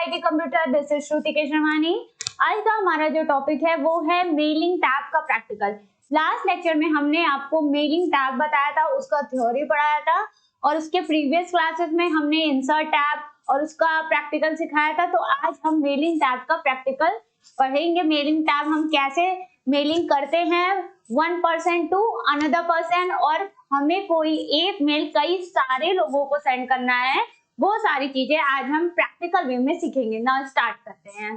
IT computer, this is श्रुति केशवानी। आज का हमारा जो टॉपिक है वो है मेलिंग टैब का प्रैक्टिकल। लास्ट लेक्चर में हमने आपको मेलिंग टैब बताया था, उसका थ्योरी पढ़ाया था और उसके प्रीवियस क्लासेस में हमने इंसर्ट टैब और उसका प्रैक्टिकल सिखाया था। तो आज हम मेलिंग टैब का प्रैक्टिकल पढ़ेंगे। मेलिंग टैब हम कैसे मेलिंग करते हैं one person to another person, और हमें कोई एक मेल कई सारे लोगों को सेंड करना है, वो सारी चीजें आज हम प्रैक्टिकल वे में सीखेंगे। नाउ स्टार्ट करते हैं।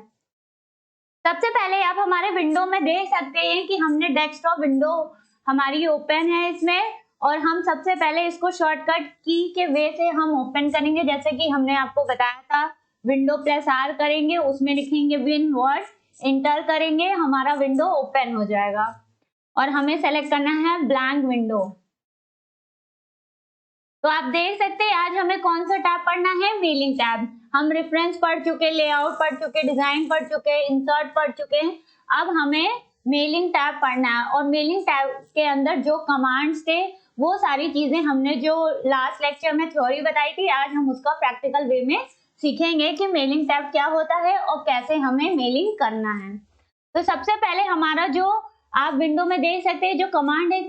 सबसे पहले आप हमारे विंडो में देख सकते हैं कि हमने डेस्कटॉप विंडो हमारी ओपन है इसमें, और हम सबसे पहले इसको शॉर्टकट की के वे से हम ओपन करेंगे। जैसे कि हमने आपको बताया था, विंडो प्लस आर करेंगे, उसमें लिखेंगे विन वर्ड, इंटर करेंगे, हमारा विंडो ओपन हो जाएगा और हमें सेलेक्ट करना है ब्लैंक विंडो। तो आप देख सकते हैं आज हमें कौन सा टैब पढ़ना है, मेलिंग टैब। हम रेफरेंस पढ़ चुके, लेआउट पढ़ चुके, डिजाइन पढ़ चुके, इंसर्ट पढ़ चुके हैं। अब हमें मेलिंग टैब पढ़ना है और मेलिंग टैब के अंदर जो कमांड्स थे वो सारी चीजें हमने जो लास्ट लेक्चर में थ्योरी बताई थी, आज हम उसका प्रैक्टिकल वे में सीखेंगे कि मेलिंग टैब क्या होता है और कैसे हमें मेलिंग करना है। तो सबसे पहले हमारा जो आप विंडो में देख सकते हैं जो कमांड है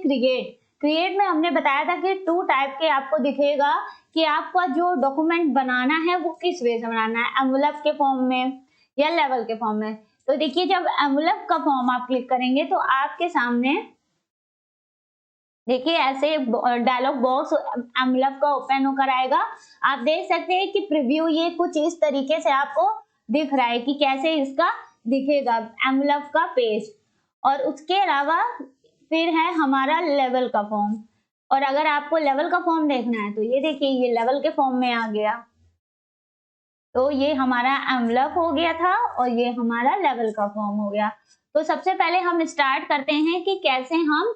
क्रिएट में हमने बताया था कि टू टाइप के आपको दिखेगा कि आपका जो डॉक्यूमेंट बनाना है वो किस वे से बनाना है, एनवेलप के फॉर्म में या लेवल के फॉर्म में। तो देखिए जब एनवेलप का फॉर्म आप क्लिक करेंगे तो आपके सामने देखिए ऐसे डायलॉग बॉक्स एनवेलप का ओपन होकर आएगा। आप देख सकते हैं कि प्रीव्यू ये कुछ इस तरीके से आपको दिख रहा है कि कैसे इसका दिखेगा एनवेलप का पेज। और उसके अलावा फिर है हमारा लेवल का फॉर्म, और अगर आपको लेवल का फॉर्म देखना है तो ये देखिए ये लेवल के फॉर्म में आ गया। तो ये हमारा एनवेलप हो गया था और ये हमारा लेवल का फॉर्म हो गया। तो सबसे पहले हम स्टार्ट करते हैं कि कैसे हम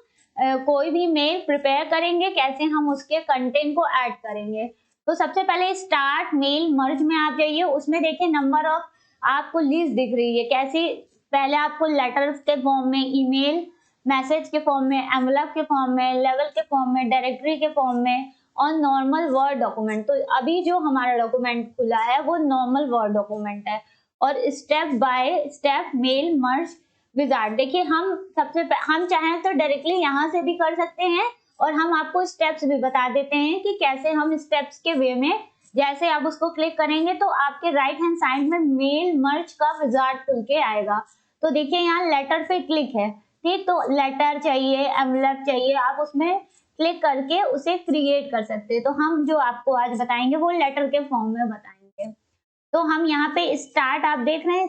कोई भी मेल प्रिपेयर करेंगे, कैसे हम उसके कंटेंट को ऐड करेंगे। तो सबसे पहले स्टार्ट मेल मर्ज में आप जाइए, उसमें देखिए नंबर ऑफ आपको लिस्ट दिख रही है कैसी। पहले आपको लेटर्स के फॉर्म में, ईमेल मैसेज के फॉर्म में, एनवेलप के फॉर्म में, लेवल के फॉर्म में, डायरेक्टरी के फॉर्म में और नॉर्मल वर्ड डॉक्यूमेंट। तो अभी जो हमारा डॉक्यूमेंट खुला है वो नॉर्मल वर्ड डॉक्यूमेंट है। और step by step mail merge wizard, देखिए हम चाहें तो डायरेक्टली यहाँ से भी कर सकते हैं और हम आपको स्टेप्स भी बता देते हैं कि कैसे हम स्टेप्स के वे में, जैसे आप उसको क्लिक करेंगे तो आपके राइट हैंड साइड में मेल मर्ज का विजार्ड खुल के आएगा। तो देखिए यहाँ लेटर पे क्लिक है, ठीक, तो लेटर चाहिए, एनवेलप चाहिए, आप उसमें क्लिक करके उसे क्रिएट कर सकते हैं। तो हम जो आपको आज बताएंगे वो लेटर के फॉर्म में बताएंगे। तो हम यहाँ पे स्टार्ट, आप देख रहे हैं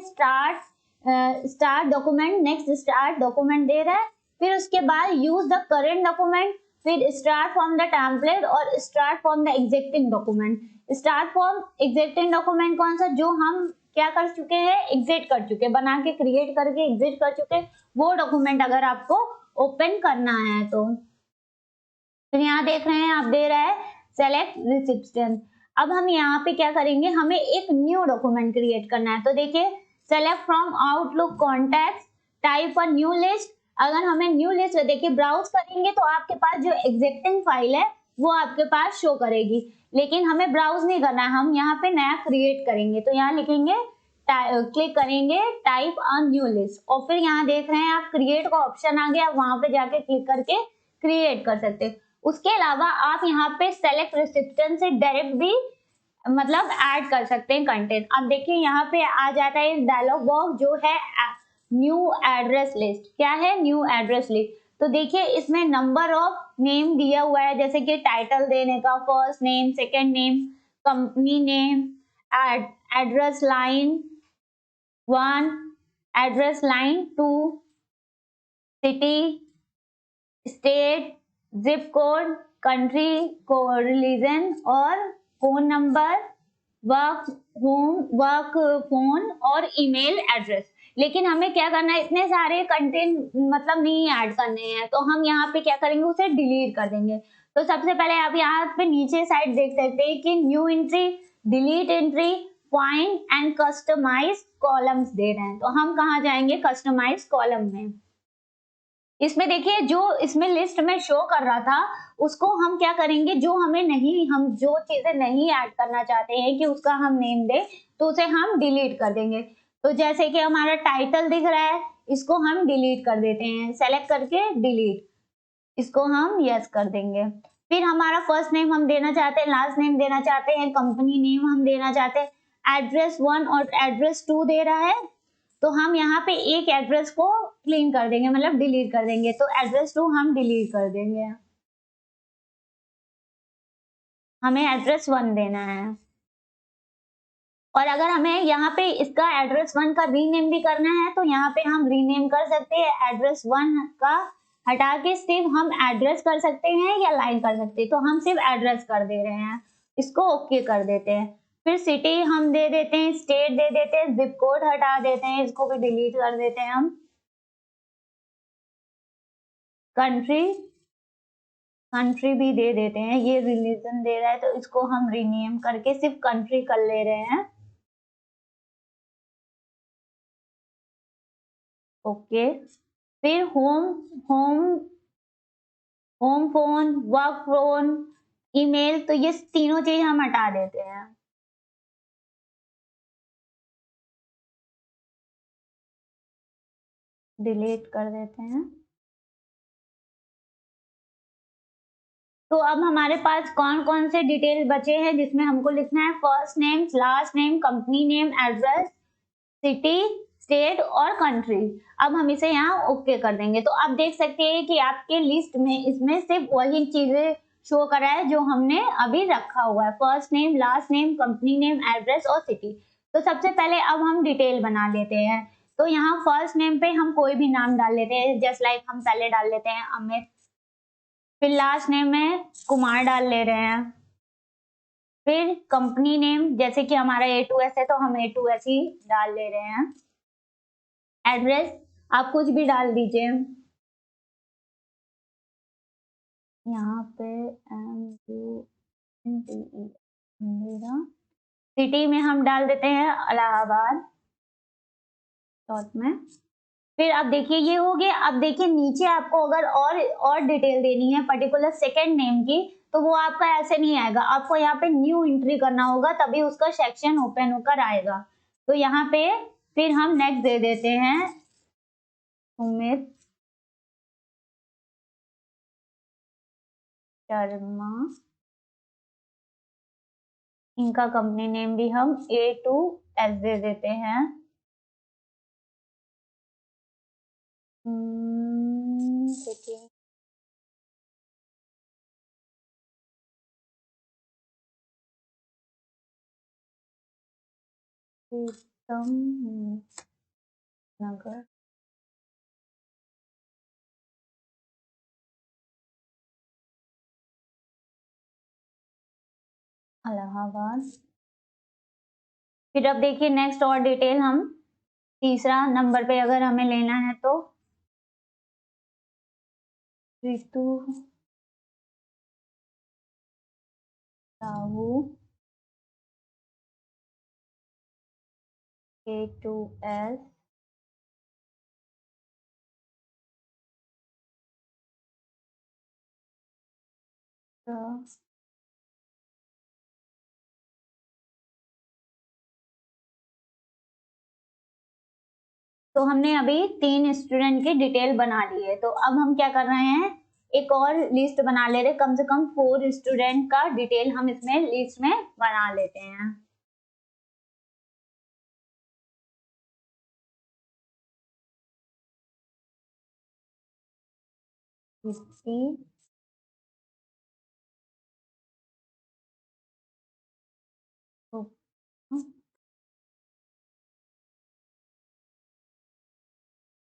start document, next start document दे रहा है, फिर उसके बाद यूज द करेंट डॉक्यूमेंट, फिर स्टार्ट फ्रॉम द टेम्पलेट और start from the existing document. Start from existing document कौन सा, जो हम क्या कर चुके हैं, एग्जिट कर चुके, बना के क्रिएट करके एग्जिट कर चुके, वो डॉक्यूमेंट अगर आपको ओपन करना है तो फिर यहाँ देख रहे हैं आप दे रहा है सेलेक्ट रिसिप्टेंट। अब हम यहाँ पे क्या करेंगे, हमें एक न्यू डॉक्यूमेंट क्रिएट करना है। तो देखिए select from outlook contacts, type a new list. अगर हमें न्यू लिस्ट, देखिए ब्राउज करेंगे तो आपके पास जो एग्जिस्टिंग फाइल है वो आपके पास शो करेगी, लेकिन हमें ब्राउज नहीं करना है, हम यहाँ पे नया क्रिएट करेंगे। तो यहाँ लिखेंगे, क्लिक करेंगे टाइप अ न्यू लिस्ट, और फिर यहाँ देख रहे हैं आप क्रिएट का ऑप्शन आ गया, वहां पे जाके क्लिक करके क्रिएट कर सकते हैं। उसके अलावा आप यहाँ पे सेलेक्ट रिसिप्टेंट से डायरेक्ट भी मतलब ऐड कर सकते हैं कंटेंट। अब देखिए यहाँ पे आ जाता है डायलॉग बॉक्स जो है न्यू एड्रेस लिस्ट। क्या है, न्यू एड्रेस लिस्ट। तो देखिए इसमें नंबर ऑफ नेम दिया हुआ है, जैसे कि टाइटल देने का, first name, second name, company name, address line 1, address line 2, city, state, zip code, country, religion और फोन नंबर, वर्क फोन और ईमेल एड्रेस। लेकिन हमें क्या करना है, इतने सारे कंटेंट मतलब नहीं ऐड करने हैं, तो हम यहाँ पे क्या करेंगे, उसे डिलीट कर देंगे। तो सबसे पहले आप यहाँ पे नीचे साइड देख सकते हैं कि new entry, delete entry, find and customize columns दे रहे हैं। तो हम कहाँ जाएंगे, कस्टमाइज कॉलम में। इसमें देखिए जो इसमें लिस्ट में शो कर रहा था उसको हम क्या करेंगे, जो हमें नहीं, हम जो चीजें नहीं ऐड करना चाहते हैं कि उसका हम नेम दे, तो उसे हम डिलीट कर देंगे। तो जैसे कि हमारा टाइटल दिख रहा है, इसको हम डिलीट कर देते हैं, सेलेक्ट करके डिलीट, इसको हम यस कर देंगे। फिर हमारा फर्स्ट नेम हम देना चाहते हैं, लास्ट नेम देना चाहते हैं, कंपनी नेम हम देना चाहते हैं, एड्रेस 1 और एड्रेस 2 दे रहा है, तो हम यहाँ पे एक एड्रेस को क्लीन कर देंगे, मतलब डिलीट कर देंगे, तो एड्रेस 2 हम डिलीट कर देंगे, हमें एड्रेस 1 देना है। और अगर हमें यहाँ पे इसका एड्रेस 1 का रीनेम भी करना है तो यहाँ पे हम रीनेम कर सकते हैं, एड्रेस 1 का हटा के सिर्फ हम एड्रेस कर सकते हैं या लाइन कर सकते हैं, तो हम सिर्फ एड्रेस कर दे रहे हैं, इसको ओके कर देते हैं। फिर सिटी हम दे देते हैं, स्टेट दे देते हैं, जिप कोड हटा देते हैं, इसको भी डिलीट कर देते हैं हम। कंट्री, कंट्री भी दे देते हैं, ये रिलीजन दे रहा है तो इसको हम रीनेम करके सिर्फ कंट्री कर ले रहे हैं, ओके। फिर home, home, home phone, work phone, email, तो ये तीनों चीज हम हटा देते हैं। डिलीट कर देते हैं। तो अब हमारे पास कौन कौन से डिटेल बचे हैं जिसमें हमको लिखना है, first name, last name, company name, address, city, state और कंट्री। अब हम इसे यहाँ ओके कर देंगे, तो आप देख सकते हैं कि आपके लिस्ट में इसमें सिर्फ वही चीजें शो कर रहा है जो हमने अभी रखा हुआ है, first name, last name, company name, address और सिटी। तो सबसे पहले अब हम डिटेल बना लेते हैं। तो यहाँ फर्स्ट नेम पे हम कोई भी नाम डाल लेते हैं, जस्ट लाइक हम पहले डाल लेते हैं अमित। फिर लास्ट नेम में कुमार डाल ले रहे हैं। फिर कंपनी नेम, जैसे कि हमारा A2S है तो हम A2S ही डाल ले रहे हैं। एड्रेस आप कुछ भी डाल दीजिए, यहाँ पे MUNDE मेरा। सिटी में हम डाल देते हैं इलाहाबाद शॉर्ट में। फिर अब देखिए ये हो गया। अब देखिए नीचे आपको अगर और डिटेल देनी है पर्टिकुलर सेकंड नेम की, तो वो आपका ऐसे नहीं आएगा, आपको यहाँ पे न्यू एंट्री करना होगा तभी उसका सेक्शन ओपन होकर आएगा। तो यहाँ पे फिर हम नेक्स्ट दे देते हैं उमेद शर्मा, इनका कंपनी नेम भी हम A2S दे देते हैं। देखिए प्रीतम नगर, इलाहाबाद। फिर अब देखिए नेक्स्ट और डिटेल हम तीसरा नंबर पे अगर हमें लेना है तो ऋतु साहू A2S तो हमने अभी 3 स्टूडेंट की डिटेल बना ली है। तो अब हम क्या कर रहे हैं, एक और लिस्ट बना ले रहे, कम से कम 4 स्टूडेंट का डिटेल हम इसमें लिस्ट में बना लेते हैं।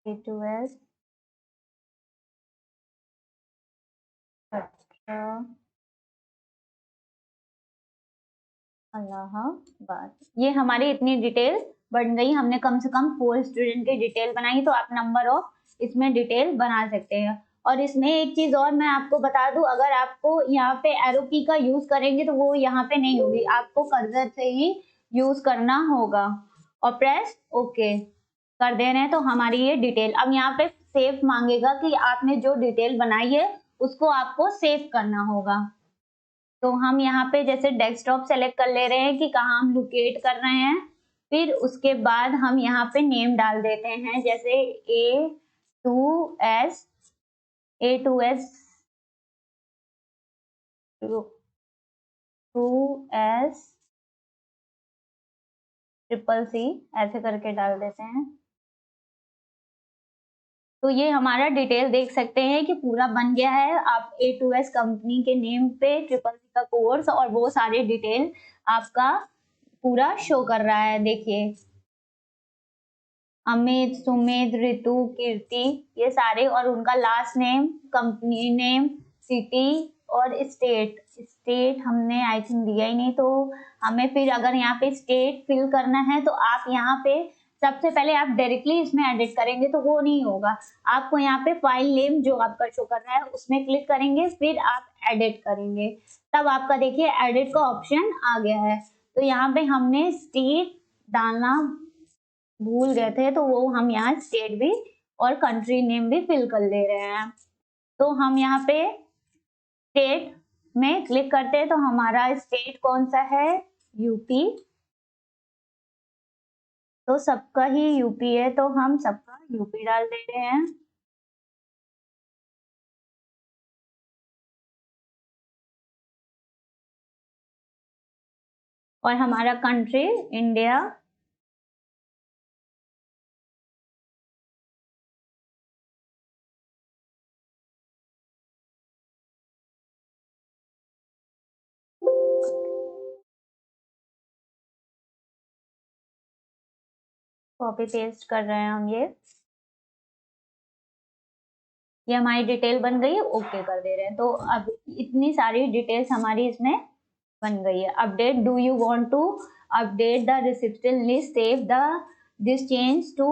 A2S अच्छा इलाहाबाद, ये हमारी इतनी डिटेल बन गई। हमने कम से कम 4 स्टूडेंट की डिटेल बनाई, तो आप नंबर ऑफ इसमें डिटेल बना सकते हैं। और इसमें एक चीज और मैं आपको बता दूं, अगर आपको यहाँ पे एरो की का यूज करेंगे तो वो यहाँ पे नहीं होगी, आपको कर्सर से ही यूज करना होगा और प्रेस ओके। कर दे रहे हैं तो हमारी ये डिटेल, अब यहाँ पे सेव मांगेगा कि आपने जो डिटेल बनाई है उसको आपको सेव करना होगा। तो हम यहाँ पे जैसे डेस्कटॉप सेलेक्ट कर ले रहे हैं कि कहाँ हम लोकेट कर रहे हैं, फिर उसके बाद हम यहाँ पे नेम डाल देते हैं, जैसे A2S CCC ऐसे करके डाल देते हैं। तो ये हमारा डिटेल देख सकते हैं कि पूरा बन गया है। आप A2S कंपनी के नेम पे CCC का कोर्स और वो सारे डिटेल आपका पूरा शो कर रहा है। देखिए अमित, सुमित, ऋतु, कीर्ति, ये सारे, और उनका last name, company name, city और स्टेट हमने आई थिंक दिया ही नहीं, तो हमें फिर अगर यहाँ पे स्टेट फिल करना है तो आप यहाँ पे सबसे पहले आप डायरेक्टली इसमें एडिट करेंगे तो वो नहीं होगा, आपको यहाँ पे फाइल नेम जो आपका शो कर रहा है उसमें क्लिक करेंगे, फिर आप एडिट करेंगे, तब आपका देखिए एडिट का ऑप्शन आ गया है। तो यहाँ पे हमने स्टेट डालना भूल गए थे तो वो हम यहाँ स्टेट भी और कंट्री नेम भी फिल कर ले रहे हैं। तो हम यहाँ पे स्टेट में क्लिक करते हैं तो हमारा स्टेट कौन सा है, यूपी, तो सबका ही यूपी है तो हम सबका यूपी डाल दे रहे हैं। और हमारा कंट्री इंडिया, कॉपी पेस्ट कर रहे हैं हम, ये हमारी डिटेल बन गई है, ओके कर दे रहे हैं। तो अब इतनी सारी डिटेल्स हमारी इसमें बन गई है। Update, do you want to update the recipient list, save the this change to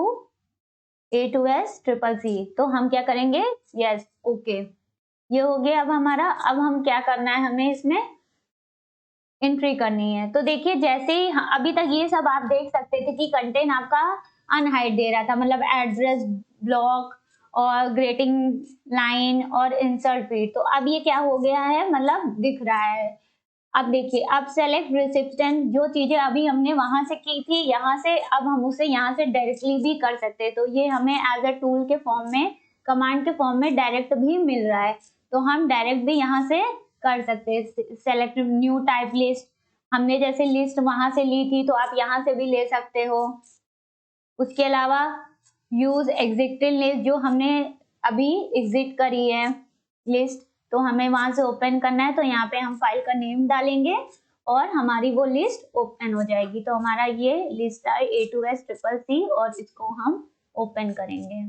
A2S CCC, तो हम क्या करेंगे, यस ओके, ये हो गया। अब हमारा, अब हम क्या करना है, हमें इसमें एंट्री करनी है। तो देखिए जैसे ही अभी तक ये सब आप देख सकते थे कि कंटेंट आपका अनहाइड दे रहा था, मतलब एड्रेस, ब्लॉक और ग्रेटिंग लाइन और इंसर्ट फीड, तो अब ये क्या हो गया है, मतलब दिख रहा है। अब देखिए, अब सेलेक्ट रिसिप्टेंट, जो चीजें अभी हमने वहां से की थी यहाँ से, अब हम उसे यहाँ से डायरेक्टली भी कर सकते हैं। तो ये हमें एज अ टूल के फॉर्म में, कमांड के फॉर्म में डायरेक्ट भी मिल रहा है, तो हम डायरेक्ट भी यहाँ से कर सकते हैं। सेलेक्ट न्यू टाइप लिस्ट, हमने जैसे लिस्ट वहां से ली थी तो आप यहाँ से भी ले सकते हो। उसके अलावा यूज एग्जिस्टिंग लिस्ट, जो हमने अभी एग्जिट करी है लिस्ट, तो हमें वहां से ओपन करना है, तो यहाँ पे हम फाइल का नेम डालेंगे और हमारी वो लिस्ट ओपन हो जाएगी। तो हमारा ये लिस्ट है A2S CCC और इसको हम ओपन करेंगे।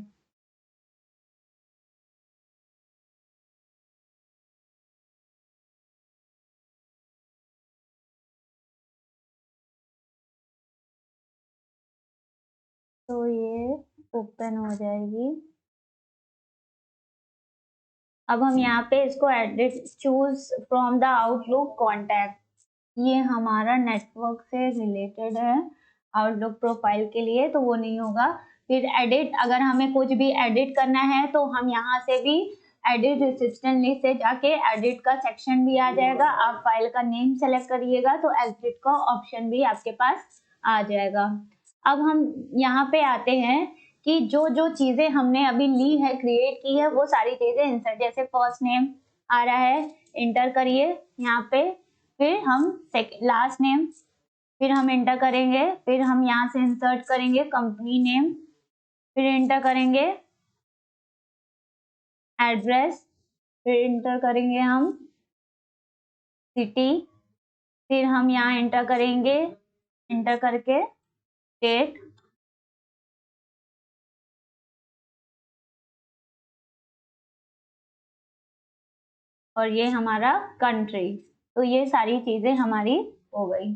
तो ये ओपन हो जाएगी। अब हम यहाँ पे इसको edit, choose from the outlook contact, ये हमारा नेटवर्क से रिलेटेड है, आउटलुक प्रोफाइल के लिए तो वो नहीं होगा। फिर एडिट, अगर हमें कुछ भी एडिट करना है तो हम यहाँ से भी एडिट रिसिप्टेंट लिस्ट से जाके एडिट का सेक्शन भी आ जाएगा, आप फाइल का नेम सेलेक्ट करिएगा तो एडिट का ऑप्शन भी आपके पास आ जाएगा। अब हम यहाँ पे आते हैं कि जो जो चीजें हमने अभी ली है, क्रिएट की है, वो सारी चीजें इंसर्ट, जैसे फर्स्ट नेम आ रहा है, इंटर करिए यहाँ पे, फिर हम लास्ट नेम, फिर हम इंटर करेंगे, फिर हम यहाँ से इंसर्ट करेंगे कंपनी नेम, फिर इंटर करेंगे एड्रेस, फिर इंटर करेंगे हम सिटी, फिर हम यहाँ इंटर करेंगे, इंटर करके स्टेट, और ये हमारा कंट्री। तो ये सारी चीजें हमारी हो गई।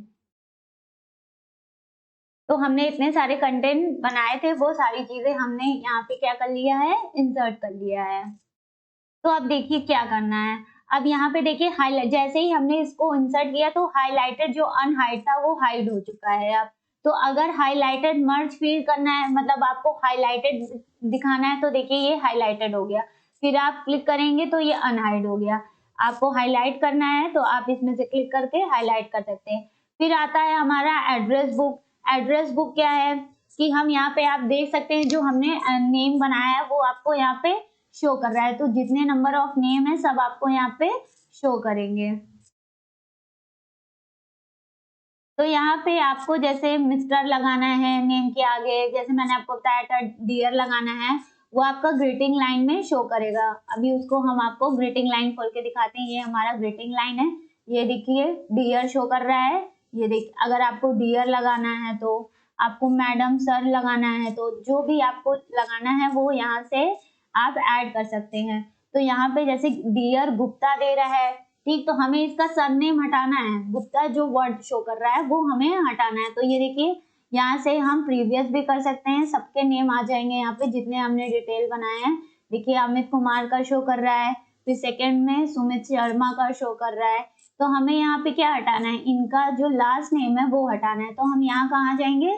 तो हमने इतने सारे कंटेंट बनाए थे, वो सारी चीजें हमने यहाँ पे क्या कर लिया है, इंसर्ट कर लिया है। तो अब देखिए क्या करना है। अब यहाँ पे देखिए हाईलाइट, जैसे ही हमने इसको इंसर्ट किया तो हाईलाइटेड जो अनहाइड था वो हाइड हो चुका है। अब तो अगर हाइलाइटेड मर्ज फील करना है, मतलब आपको हाइलाइटेड दिखाना है, तो देखिए ये हाइलाइटेड हो गया। फिर आप क्लिक करेंगे तो ये अनहाइड हो गया। आपको हाइलाइट करना है तो आप इसमें से क्लिक करके हाइलाइट कर सकते हैं। फिर आता है हमारा एड्रेस बुक। एड्रेस बुक क्या है कि हम यहाँ पे आप देख सकते हैं जो हमने नेम बनाया है वो आपको यहाँ पे शो कर रहा है। तो जितने नंबर ऑफ नेम है सब आपको यहाँ पे शो करेंगे। तो यहाँ पे आपको जैसे मिस्टर लगाना है नेम के आगे, जैसे मैंने आपको बताया था डियर लगाना है, वो आपका ग्रीटिंग लाइन में शो करेगा। अभी उसको हम आपको ग्रीटिंग लाइन खोल के दिखाते हैं। ये हमारा ग्रीटिंग लाइन है, ये देखिए डियर शो कर रहा है। ये देखिए अगर आपको डियर लगाना है तो आपको मैडम सर लगाना है, तो जो भी आपको लगाना है वो यहाँ से आप ऐड कर सकते हैं। तो यहाँ पे जैसे डियर गुप्ता दे रहा है, ठीक, तो हमें इसका सरनेम हटाना है। गुप्ता जो वर्ड शो कर रहा है वो हमें हटाना है। तो ये देखिए यहाँ से हम प्रीवियस भी कर सकते हैं, सबके नेम आ जाएंगे यहाँ पे जितने हमने डिटेल बनाए हैं। देखिए अमित कुमार का शो कर रहा है, फिर सेकंड में सुमित शर्मा का शो कर रहा है। तो हमें यहाँ पे क्या हटाना है, इनका जो लास्ट नेम है वो हटाना है। तो हम यहाँ कहाँ जाएंगे,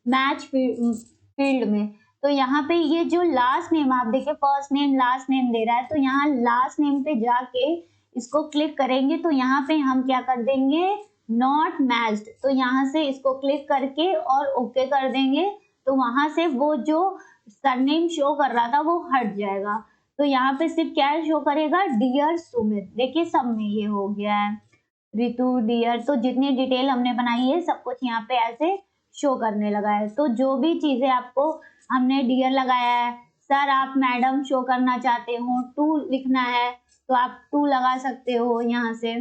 मैच फील्ड में। तो यहाँ पे ये जो लास्ट नेम आप देखिए फर्स्ट नेम लास्ट नेम दे रहा है, तो यहाँ लास्ट नेम पे जाके इसको क्लिक करेंगे तो यहाँ पे हम क्या कर देंगे, नॉट मैच्ड। तो यहाँ से इसको क्लिक करके और ओके कर देंगे, तो वहां से वो जो सरनेम शो कर रहा था वो हट जाएगा। तो यहाँ पे सिर्फ क्या शो करेगा, डियर सुमित। देखिए सब में ये हो गया है, रितु डियर। तो जितनी डिटेल हमने बनाई है सब कुछ यहाँ पे ऐसे शो करने लगा है। तो जो भी चीजें आपको हमने डियर लगाया है, सर आप मैडम शो करना चाहते हो, टू लिखना है तो आप टू लगा सकते हो यहाँ से।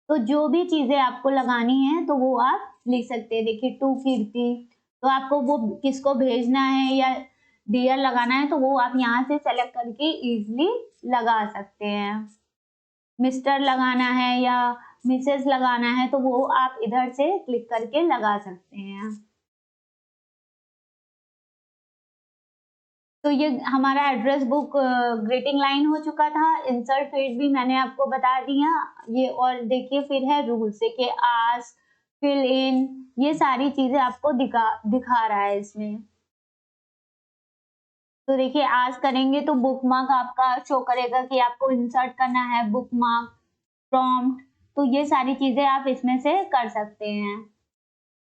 तो जो भी चीजें आपको लगानी है तो वो आप लिख सकते हैं। देखिए टू कीर्ति, तो आपको वो किसको भेजना है या डियर लगाना है तो वो आप यहाँ से सेलेक्ट करके इजीली लगा सकते हैं। मिस्टर लगाना है या मिसेस लगाना है तो वो आप इधर से क्लिक करके लगा सकते हैं। तो ये हमारा एड्रेस बुक ग्रीटिंग लाइन हो चुका था। इंसर्ट फील्ड भी मैंने आपको बता दिया ये। और देखिए फिर है रूल्स, देखिए आस्क, फिल इन, ये सारी चीजें आपको दिखा रहा है इसमें। तो देखिए आज करेंगे तो बुकमार्क आपका शो करेगा कि आपको इंसर्ट करना है बुकमार्क, प्रॉम्प्ट। तो ये सारी चीजें आप इसमें से कर सकते हैं।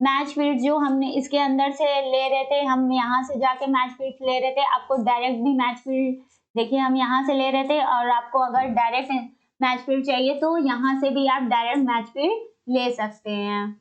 मैच फील्ड जो हमने इसके अंदर से ले रहे थे, हम यहाँ से जाके मैच फील्ड ले रहे थे। आपको डायरेक्ट भी मैच फील्ड, देखिए हम यहाँ से ले रहे थे और आपको अगर डायरेक्ट मैच फील्ड चाहिए तो यहाँ से भी आप डायरेक्ट मैच फील्ड ले सकते हैं।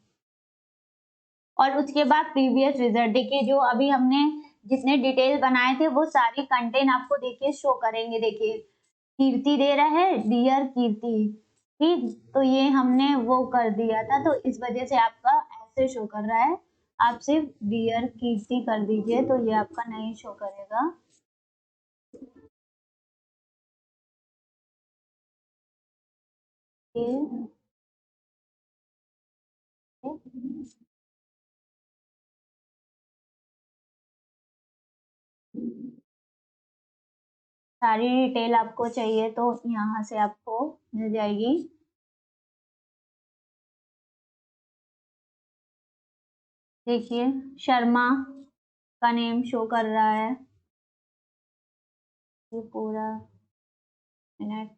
और उसके बाद प्रीवियस रिजल्ट, देखिए जो अभी हमने जितने डिटेल बनाए थे वो सारी कंटेंट आपको देखिए शो करेंगे। देखिए कीर्ति दे रहा है, डियर कीर्ति, ठीक, तो ये हमने वो कर दिया था तो इस वजह से आपका ऐसे शो कर रहा है। आप सिर्फ डियर कीर्ति कर दीजिए तो ये आपका नहीं शो करेगा। ये सारी डिटेल आपको चाहिए तो यहाँ से आपको मिल जाएगी। देखिए शर्मा का नेम शो कर रहा है, ये पूरा मिनट।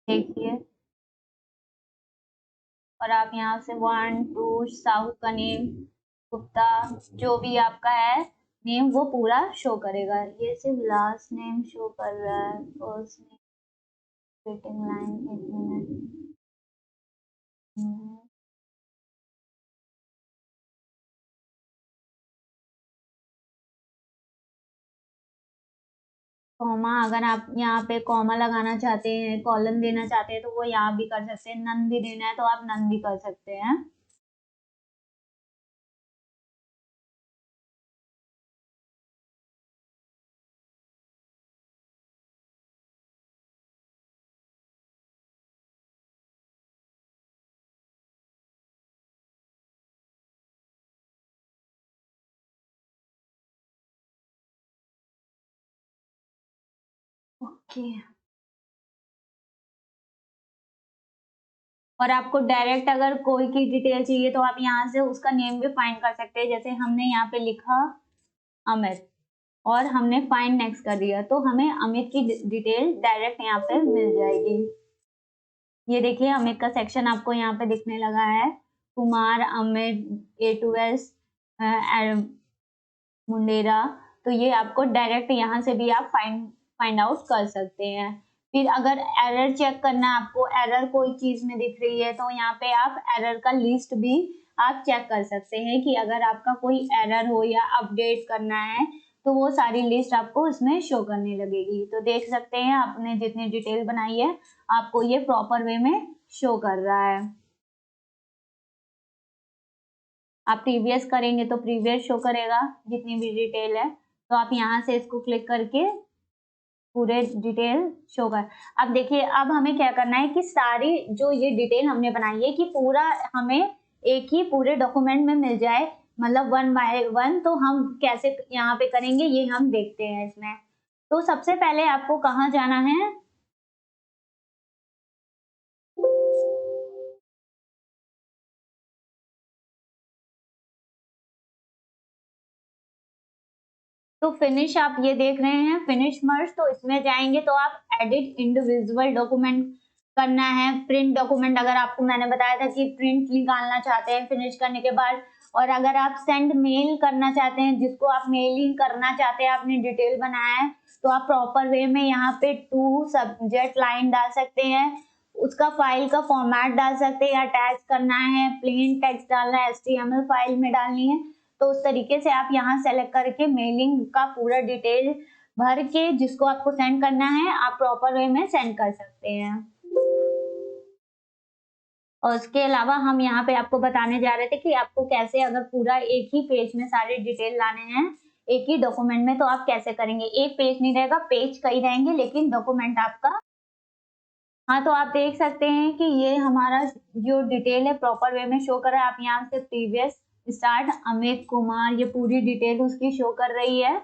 देखिए और आप यहाँ से वन टू साहू का नेम, गुप्ता, जो भी आपका है नेम वो पूरा शो करेगा। ये सिर्फ लास्ट नेम शो कर रहा है, फर्स्ट नेम, वेटिंग लाइन, एक मिनट। कॉमा, अगर आप यहाँ पे कॉमा लगाना चाहते हैं, कॉलम देना चाहते हैं तो वो यहाँ भी कर सकते हैं। नन भी देना है तो आप नन भी कर सकते हैं। ओके। और आपको डायरेक्ट अगर कोई की डिटेल चाहिए तो आप यहाँ से उसका नेम भी फाइंड कर सकते हैं। जैसे हमने यहाँ पे लिखा अमित और हमने फाइंड नेक्स्ट कर दिया तो हमें अमित की डिटेल डायरेक्ट यहाँ पे मिल जाएगी। ये देखिए अमित का सेक्शन आपको यहाँ पे दिखने लगा है। Kumar, Amit, A to S, Mundera. तो ये आपको डायरेक्ट यहाँ से भी आप फाइंड आउट कर सकते हैं। फिर अगर एरर चेक करना है आपको, एरर कोई चीज में दिख रही है तो यहाँ पे आप एरर का लिस्ट भी आप चेक कर सकते हैं कि अगर आपका कोई एरर हो या अपडेट करना है तो वो सारी लिस्ट आपको इसमें शो करने लगेगी। तो देख सकते हैं आपने जितनी डिटेल बनाई है आपको ये प्रॉपर वे में शो कर रहा है। आप प्रीवियस करेंगे तो प्रीवियस शो करेगा जितनी भी डिटेल है। तो आप यहाँ से इसको क्लिक करके पूरे डिटेल शो कर। अब देखिए अब हमें क्या करना है कि सारी जो ये डिटेल हमने बनाई है कि पूरा हमें एक ही पूरे डॉक्यूमेंट में मिल जाए, मतलब 1 बाय 1। तो हम कैसे यहाँ पे करेंगे ये हम देखते हैं इसमें। तो सबसे पहले आपको कहाँ जाना है, तो फिनिश आप ये देख रहे हैं फिनिश मर्ज। तो इसमें जाएंगे तो आप एडिट इंडिविजुअल डॉक्यूमेंट करना है। प्रिंट डॉक्यूमेंट अगर आपको मैंने बताया था कि प्रिंट निकालना चाहते हैं फिनिश करने के बाद, और अगर आप सेंड मेल करना चाहते हैं जिसको आप मेलिंग करना चाहते हैं आपने डिटेल बनाया है तो आप प्रॉपर वे में यहाँ पे टू सब्जेक्ट लाइन डाल सकते हैं, उसका फाइल का फॉर्मेट डाल सकते हैं, अटैच करना है, प्लेन टेक्स्ट डालना है, HTML फाइल में डालनी है। तो उस तरीके से आप यहाँ सेलेक्ट करके मेलिंग का पूरा डिटेल भर के जिसको आपको सेंड करना है आप प्रॉपर वे में सेंड कर सकते हैं। और उसके अलावा हम यहाँ पे आपको बताने जा रहे थे कि आपको कैसे अगर पूरा एक ही पेज में सारे डिटेल लाने हैं एक ही डॉक्यूमेंट में तो आप कैसे करेंगे। एक पेज नहीं रहेगा, पेज कई रहेंगे लेकिन डॉक्यूमेंट आपका। हाँ तो आप देख सकते हैं कि ये हमारा जो डिटेल है प्रॉपर वे में शो कर रहा है। आप यहाँ से प्रीवियस स्टार्ट अमित कुमार ये पूरी डिटेल उसकी शो कर रही है।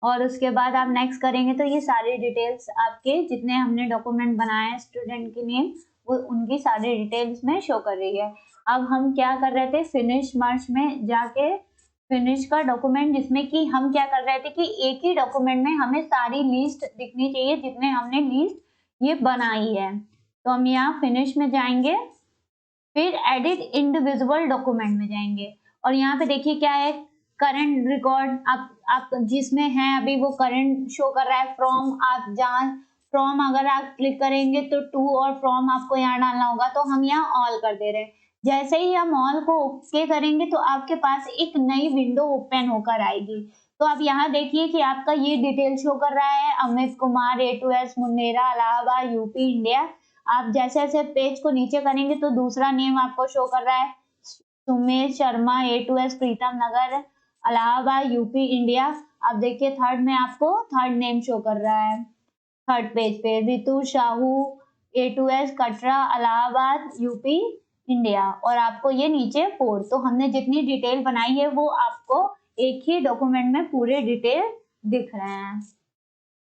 और उसके बाद आप नेक्स्ट करेंगे तो ये सारी डिटेल्स आपके जितने हमने डॉक्यूमेंट बनाए हैं स्टूडेंट की नेम वो उनकी सारी डिटेल्स में शो कर रही है। अब हम क्या कर रहे थे फिनिश मार्च में जाके फिनिश का डॉक्यूमेंट जिसमें कि हम क्या कर रहे थे कि एक ही डॉक्यूमेंट में हमें सारी लिस्ट दिखनी चाहिए जितने हमने लिस्ट ये बनाई है। तो हम यहाँ फिनिश में जाएंगे फिर एडिट इंडिविजुअल डॉक्यूमेंट में जाएंगे और यहाँ पे देखिए क्या है करंट रिकॉर्ड आप जिसमें है अभी वो करंट शो कर रहा है। फ्रॉम आप जहाँ फ्रॉम अगर आप क्लिक करेंगे तो टू और फ्रॉम आपको यहाँ डालना होगा तो हम यहाँ ऑल कर दे रहे हैं। जैसे ही हम ऑल को ओके करेंगे तो आपके पास एक नई विंडो ओपन होकर आएगी। तो आप यहाँ देखिए कि आपका ये डिटेल शो कर रहा है Amit Kumar A to S Mundera Allahabad UP India. आप जैसे जैसे पेज को नीचे करेंगे तो दूसरा नेम आपको शो कर रहा है Sumesh Sharma A to S Pritam Nagar Allahabad UP India. आप देखिए थर्ड में आपको थर्ड नेम शो कर रहा है थर्ड पेज पे Ritu Sahu A to S Katra Allahabad UP India. और आपको ये नीचे फोर। तो हमने जितनी डिटेल बनाई है वो आपको एक ही डॉक्यूमेंट में पूरे डिटेल दिख रहे हैं।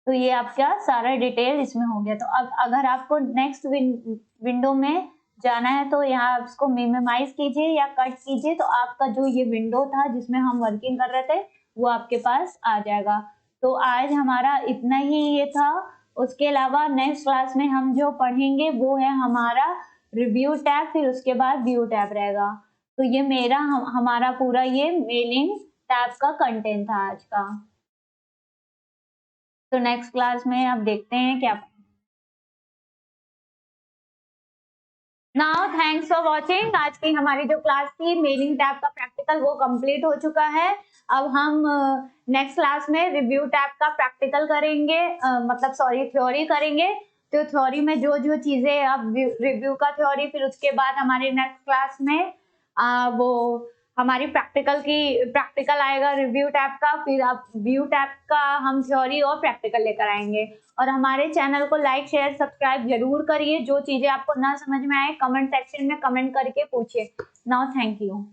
तो ये आपका सारा डिटेल इसमें हो गया। तो अब अगर आपको नेक्स्ट विंडो में जाना है तो यहाँ आप इसको मिनिमाइज कीजिए या कट कीजिए तो आपका जो ये विंडो था जिसमें हम वर्किंग कर रहे थे वो आपके पास आ जाएगा। तो आज हमारा इतना ही ये था। उसके अलावा नेक्स्ट क्लास में हम जो पढ़ेंगे वो है हमारा रिव्यू टैब, फिर उसके बाद व्यू टैब रहेगा। तो ये मेरा हमारा पूरा ये मेलिंग टैब का कंटेंट था आज का। तो नेक्स्ट क्लास में अब देखते हैं क्या। Now thanks for watching. आज की हमारी जो क्लास थी मेलिंग टैब का प्रैक्टिकल वो कंप्लीट हो चुका है। अब हम नेक्स्ट क्लास में रिव्यू टैब का प्रैक्टिकल करेंगे, मतलब सॉरी थ्योरी करेंगे। तो थ्योरी में जो जो चीजें अब रिव्यू का थ्योरी, फिर उसके बाद हमारे नेक्स्ट क्लास में वो हमारी प्रैक्टिकल आएगा रिव्यू टैब का, फिर आप व्यू टैब का हम थ्योरी और प्रैक्टिकल लेकर आएंगे। और हमारे चैनल को लाइक शेयर सब्सक्राइब जरूर करिए। जो चीजें आपको ना समझ में आए कमेंट सेक्शन में कमेंट करके पूछिए। Now thank you.